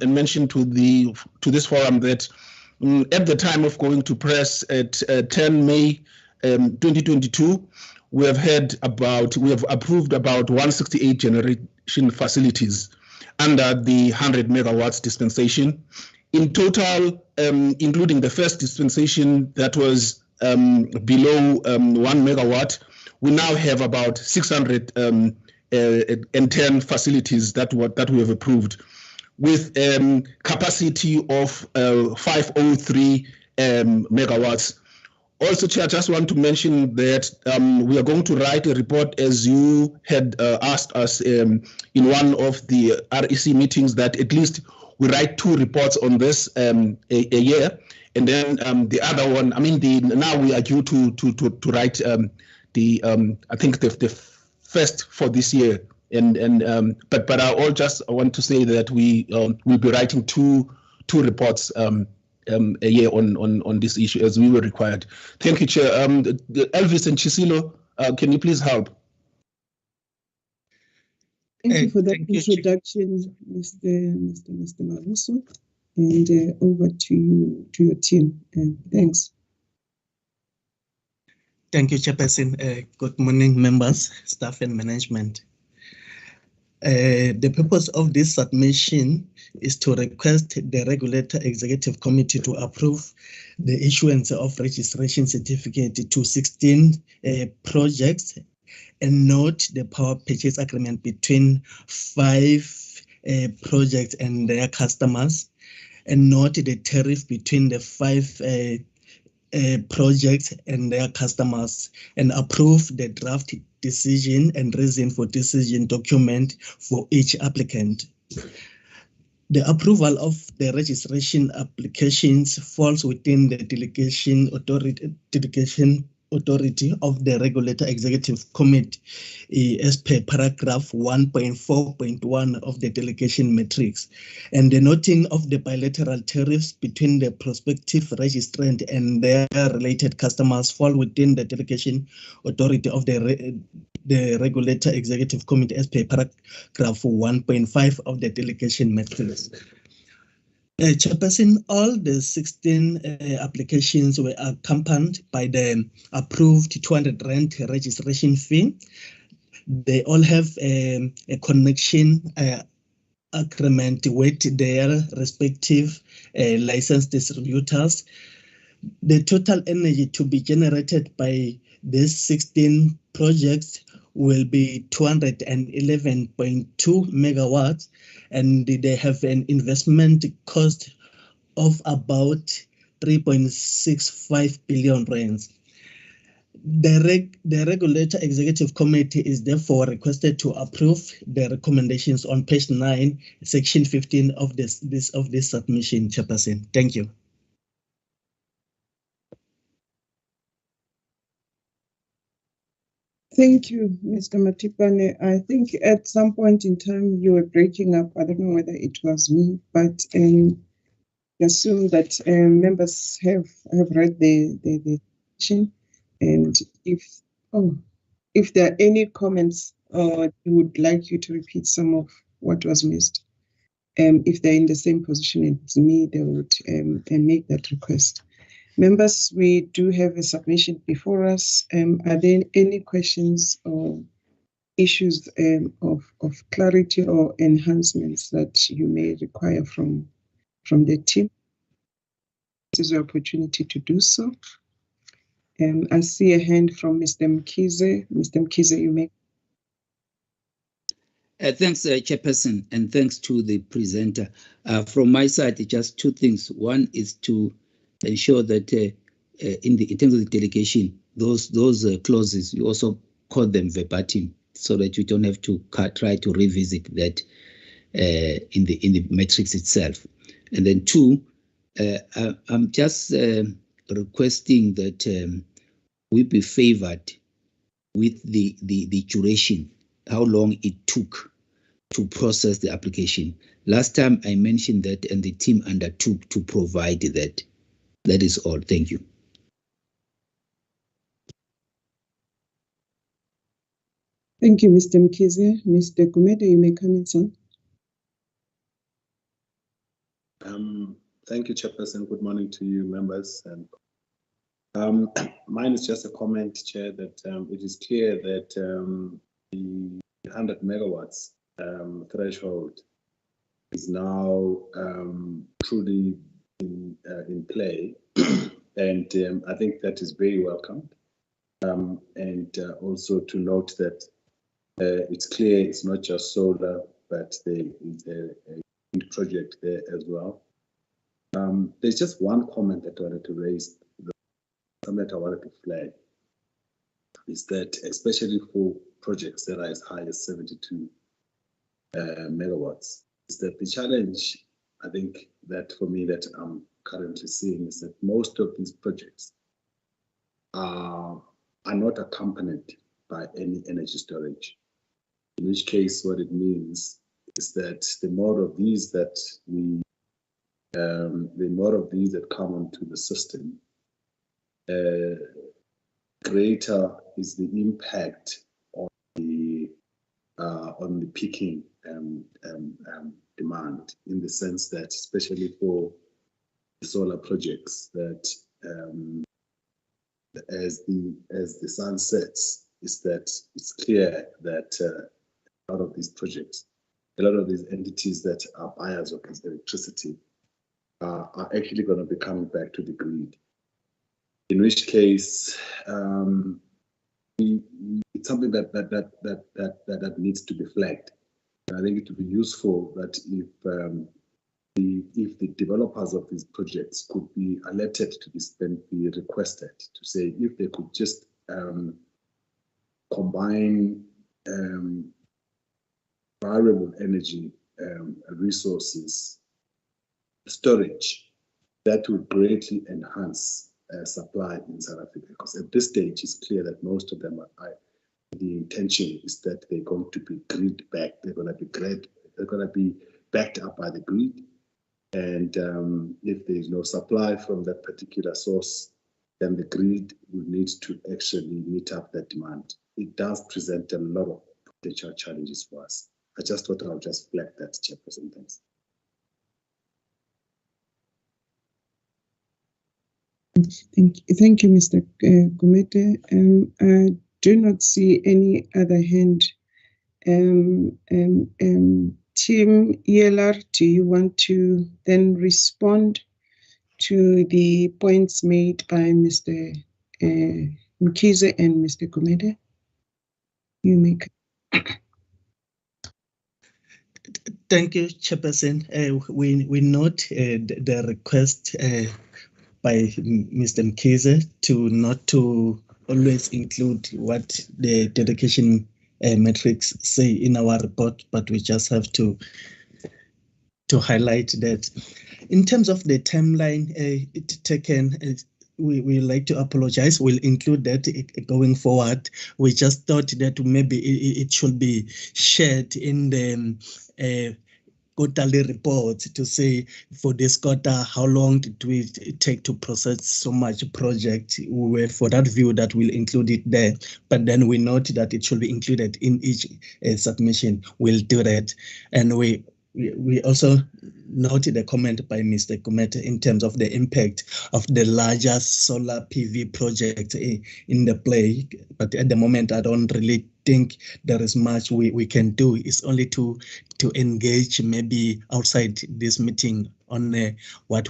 and mention to this forum that at the time of going to press at 10 May 2022, we have approved about 168 generation facilities under the 100 megawatts dispensation. In total, including the first dispensation that was below 1 megawatt, we now have about 610 facilities that we have approved, with capacity of 503 megawatts. Also, Chair, I just want to mention that we are going to write a report, as you had asked us in one of the REC meetings, that at least we write 2 reports on this a year, and then the other one. Now we are due to write I think the first for this year, but I all just want to say that we will be writing two reports a year on this issue, as we were required. Thank you, Chair. Elvis and Chisilo, can you please help? Thank you for that introduction, Mr. Maruso, and over to you, to your team. Thanks. Thank you, Chairperson. Good morning, members, staff, and management. The purpose of this submission is to request the Regulator Executive Committee to approve the issuance of registration certificate to 16 projects, and note the power purchase agreement between 5 projects and their customers, and note the tariff between the 5 projects and their customers, and approve the draft decision and reason for decision document for each applicant. The approval of the registration applications falls within the delegation authority of the Regulator Executive Committee as per paragraph 1.4.1 of the delegation matrix, and the noting of the bilateral tariffs between the prospective registrant and their related customers fall within the delegation authority of the Regulator Executive Committee as per paragraph 1.5 of the delegation matrix. Chairperson, all the 16 applications were accompanied by the approved 200 rand registration fee. They all have a connection agreement with their respective licensed distributors. The total energy to be generated by these 16 projects will be 211.2 megawatts, and they have an investment cost of about 3.65 billion rands. The Regulator Executive Committee is therefore requested to approve the recommendations on page 9, section 15 of this submission, Chairperson. Thank you. Thank you, Mr. Matipane. I think at some point in time you were breaking up. I don't know whether it was me, but assume that members have read the question, and if there are any comments or we would like you to repeat some of what was missed, if they're in the same position as me, they would make that request. Members, we do have a submission before us. Are there any questions or issues of clarity or enhancements that you may require from the team? This is your opportunity to do so. I see a hand from Mr. Mkize. Mr. Mkize, you may. Thanks, Chairperson, and thanks to the presenter. From my side, just 2 things. One is to ensure that in terms of the delegation, those clauses, you also call them verbatim, so that you don't have to try to revisit that in the matrix itself. And then 2, I'm just requesting that we be favored with the duration, how long it took to process the application. Last time I mentioned that, and the team undertook to provide that. That is all. Thank you. Thank you, Mr. Mkize. Mr. Gumede, you may come in, sir. Thank you, Chairperson. Good morning to you, members. And mine is just a comment, Chair, that it is clear that the 100 megawatts threshold is now truly in play, and I think that is very welcomed. And also to note that it's clear it's not just solar, but there is a wind project there as well. There's just one comment that I wanted to raise, something that I wanted to flag, is that especially for projects that are as high as 72 megawatts, is that the challenge, I think, that for me that I'm currently seeing is that most of these projects are not accompanied by any energy storage. In which case, what it means is that the more of these that come onto the system, greater is the impact on the peaking demand, in the sense that, especially for solar projects, that as the sun sets, is that it's clear that a lot of these projects, a lot of these entities that are buyers of this electricity are actually going to be coming back to the grid. In which case, it's something that needs to be flagged. And I think it would be useful that if the developers of these projects could be alerted to this, then be requested to say if they could just combine variable energy resources storage, that would greatly enhance supply in South Africa. Because at this stage, it's clear that most of them the intention is that they're going to be grid backed. They're going to be backed up by the grid. And if there is no supply from that particular source, then the grid will need to actually meet up that demand. It does present a lot of potential challenges for us. I just thought I'll just flag that, Chairperson. Thanks. Thank you, Mr. Gumede. I do not see any other hand. Team ELR, do you want to then respond to the points made by Mr. Mkhize and Mr. Gumede? You make. Thank you, Chairperson. We note the request by Mr. Mkhize not to always include what the dedication metrics say in our report, but we just have to highlight that. In terms of the timeline taken, we like to apologize. We'll include that going forward. We just thought that maybe it should be shared in the quarterly report to say for this quarter, how long did we take to process so much project? We were for that view that we'll include it there, but then we note that it should be included in each submission. We'll do that. And we also noted the comment by Mr. Gumede in terms of the impact of the larger solar PV project in the play. But at the moment, I don't really think there is much we can do. It's only to engage maybe outside this meeting on what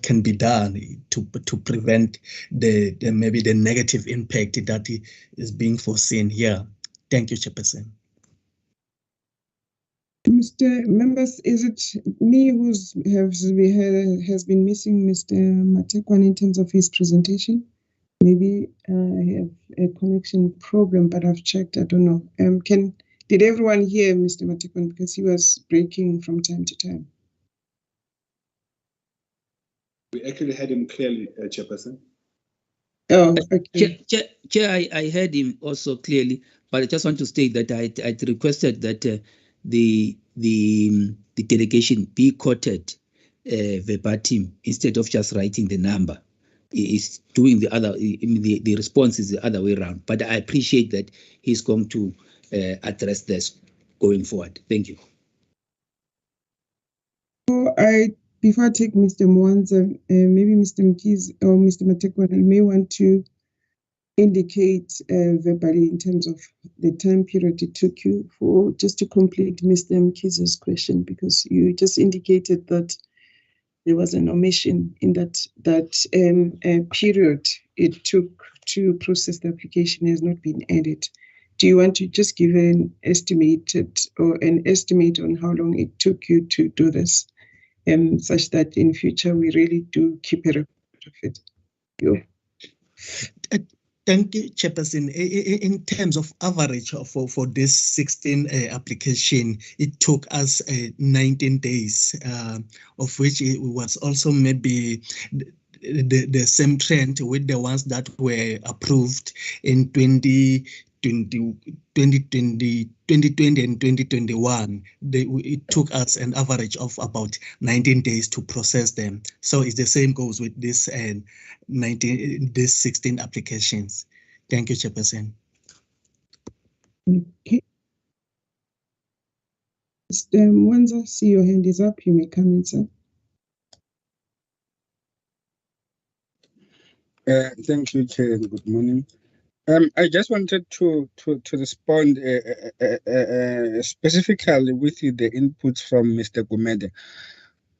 can be done to prevent the maybe the negative impact that is being foreseen here. Thank you, Chairperson. Mr. Members, is it me who has been missing Mr. Matekwane in terms of his presentation? Maybe I have a connection problem, but I've checked. I don't know. Did everyone hear Mr. Matekwane, because he was breaking from time to time? We actually heard him clearly, Chairperson. Oh, okay. Chair, I heard him also clearly, but I just want to state that I requested that the delegation be quoted verbatim instead of just writing the number. Is doing the other. The response is the other way around. But I appreciate that he's going to address this going forward. Thank you. So I before I take Mr. Mwanza, maybe Mr. Mkiz or Mr. Matekwa, you may want to indicate verbally in terms of the time period it took you for just to complete Mr. Mkiz's question, because you just indicated that there was an omission in that period it took to process the application has not been added. Do you want to just give an estimate on how long it took you to do this, such that in future we really do keep a record of it? Thank you, Chairperson. In terms of average for this 16 application, it took us 19 days, of which it was also maybe the same trend with the ones that were approved in 2020 and 2021. It took us an average of about 19 days to process them. So it's the same goes with this 16 applications. Thank you, Chairperson. Okay. Once I see your hand is up, you may come in, sir. Thank you, Chair, and good morning. I just wanted to respond specifically with the inputs from Mr. Gumede.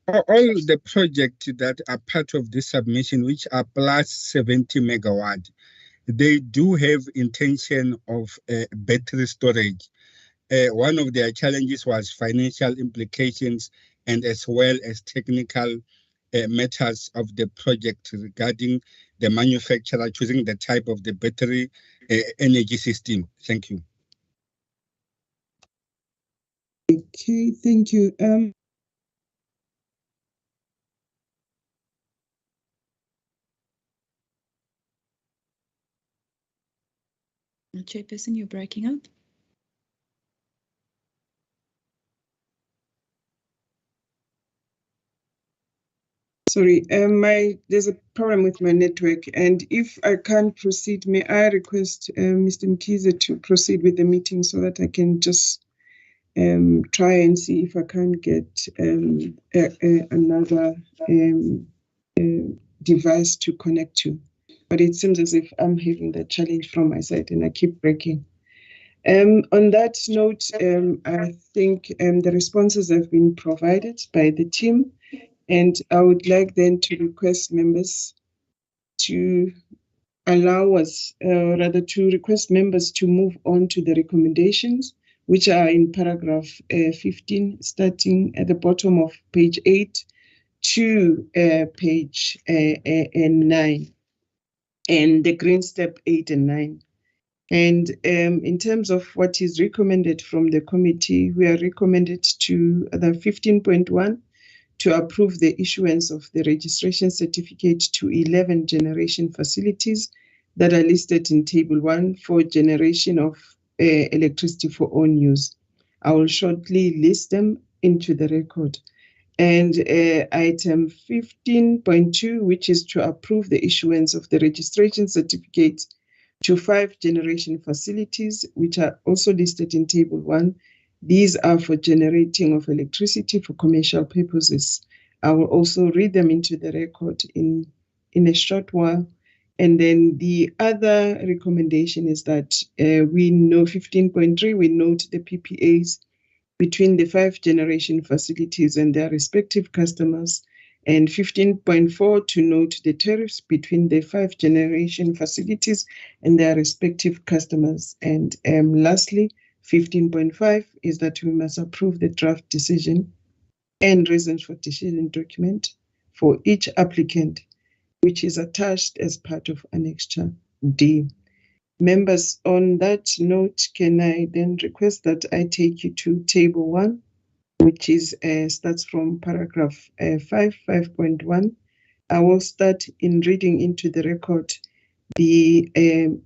All the projects that are part of this submission, which are plus 70 megawatt, they do have intention of battery storage. One of their challenges was financial implications and as well as technical matters of the project regarding the manufacturer choosing the type of the battery energy system. Thank you. Okay, thank you. Chairperson, you're breaking up. Sorry, there's a problem with my network, and if I can't proceed, may I request Mr. Mkize to proceed with the meeting so that I can just try and see if I can get another device to connect to. But it seems as if I'm having that challenge from my side and I keep breaking. On that note, I think the responses have been provided by the team, and I would like then to request members to allow us, to request members to move on to the recommendations, which are in paragraph 15, starting at the bottom of page 8 to page 9, and the green step 8 and 9. And in terms of what is recommended from the committee, we are recommended to the 15.1 to approve the issuance of the registration certificate to 11 generation facilities that are listed in Table 1 for generation of electricity for own use. I will shortly list them into the record. And item 15.2, which is to approve the issuance of the registration certificates to 5 generation facilities, which are also listed in Table 1. These are for generating of electricity for commercial purposes. I will also read them into the record in a short while. And then the other recommendation is that we know 15.3, we note the PPAs between the 5 generation facilities and their respective customers, and 15.4 to note the tariffs between the 5 generation facilities and their respective customers. And lastly, 15.5 is that we must approve the draft decision and reasons for decision document for each applicant, which is attached as part of Annexure D. Members, on that note, can I then request that I take you to Table 1, which is starts from paragraph 5.1. I will start in reading into the record the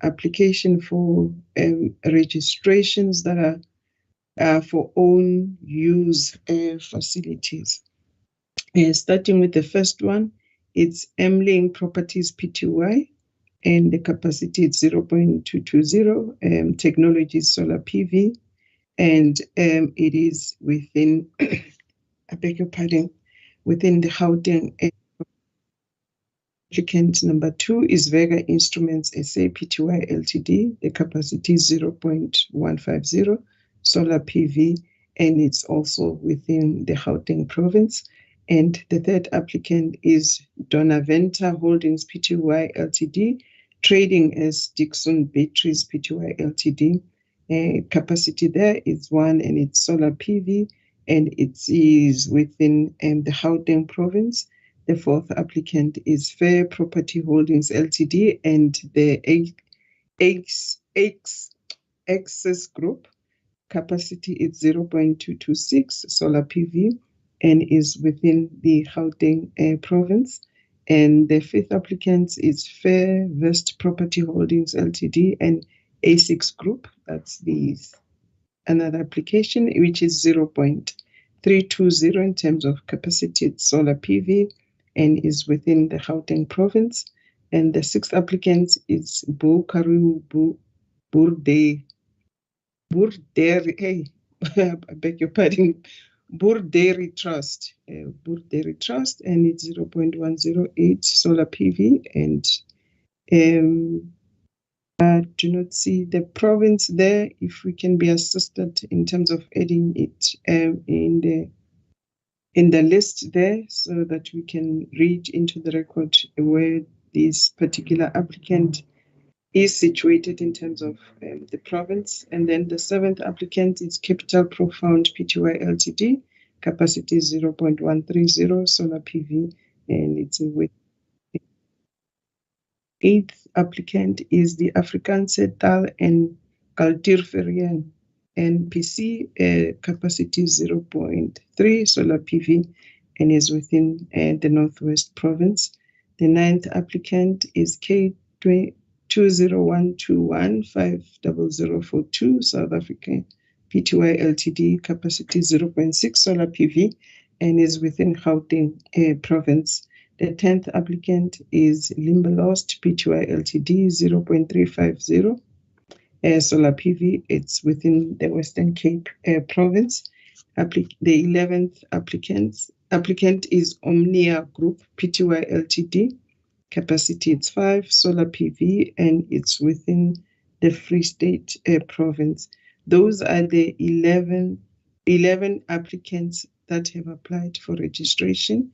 application for registrations that are for own use facilities. Starting with the first one, it's Emling Properties Pty, and the capacity is 0.220, technology is solar PV, and it is within, I beg your pardon, within the Gauteng. Applicant number 2 is Vega Instruments SA Pty Ltd. The capacity is 0.150 solar PV, and it's also within the Gauteng province. And the third applicant is Donaventa Holdings Pty Ltd, trading as Dixon Batteries Pty Ltd. Capacity there is 1, and it's solar PV, and it is within the Gauteng province. The fourth applicant is Fair Property Holdings Ltd, and the Access Group. Capacity is 0.226 solar PV and is within the Gauteng province. And the fifth applicant is Fair Vest Property Holdings Ltd and A6 Group. That's another application, which is 0.320 in terms of capacity. It's solar PV and is within the Gauteng province. And the sixth applicant is Bokaru Burderi, I beg your pardon, Burderi Trust, and it's 0.108 solar PV. And I do not see the province there. If we can be assisted in terms of adding it in the list there, so that we can read into the record where this particular applicant is situated in terms of the province. And then the seventh applicant is Capital Profound Pty Ltd. Capacity is 0.130 solar PV, and it's with eighth applicant is the Afrikaanse Taal and Kultuurvereniging NPC. Capacity is 0.3 solar PV and is within the Northwest province. The ninth applicant is K20121500042 South African Pty Ltd. Capacity 0.6 solar PV and is within Gauteng province. The 10th applicant is Limbelost Pty Ltd. 0.350 solar PV. It's within the Western Cape province. The 11th applicant is Omnia Group Pty Ltd. Capacity it's 5 solar PV and it's within the Free State province. Those are the 11 applicants that have applied for registration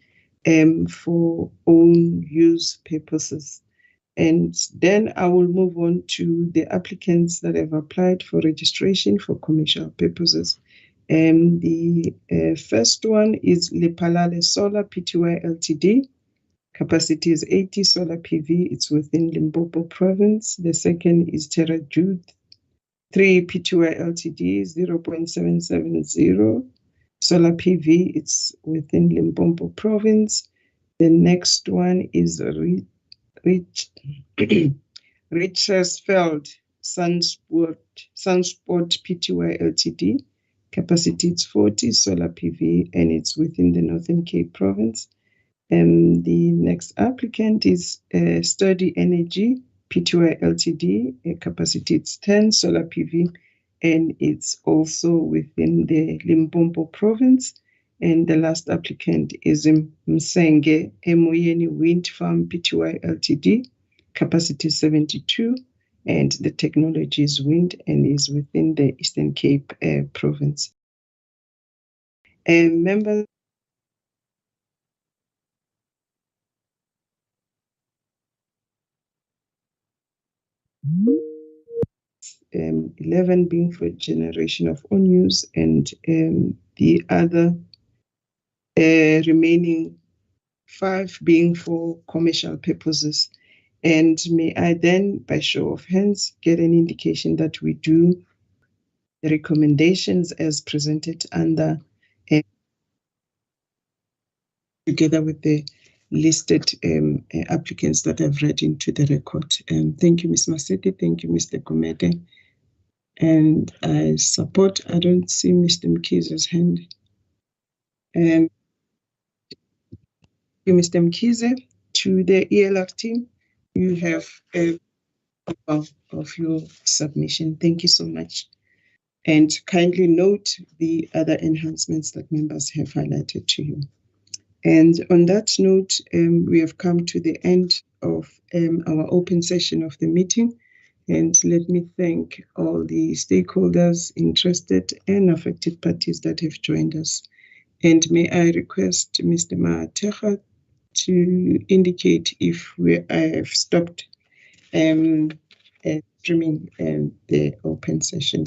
for own use purposes. And then I will move on to the applicants that have applied for registration for commercial purposes. The first one is Lepalale Solar Pty Ltd. Capacity is 80 solar PV. It's within Limpopo province. The second is Terra Jude 3 Pty Ltd. 0.770 solar PV. It's within Limpopo province. The next one is Richtersveld Sunsport Pty Ltd. Capacity is 40 solar PV and it's within the Northern Cape province. The next applicant is Sturdy Energy Pty Ltd. Capacity is 10 solar PV and it's also within the Limpopo province. And the last applicant is Msenge Emoyeni Wind Farm Pty Ltd. Capacity 72 and the technology is wind and is within the Eastern Cape province. And members, 11 being for generation of own use and the other remaining 5 being for commercial purposes. And may I then, by show of hands, get an indication that we do the recommendations as presented under together with the listed applicants that I've read into the record. Thank you, Ms. Maseti. Thank you, Mr. Gumede. And I support, I don't see Mr. Mkize's hand. Thank you, Mr. Mkize. To the ELR team, you have a of your submission. Thank you so much. And kindly note the other enhancements that members have highlighted to you. And on that note, we have come to the end of our open session of the meeting. And let me thank all the stakeholders, interested and affected parties that have joined us. And may I request Mr. Mateja to indicate if I have stopped streaming the open sessions.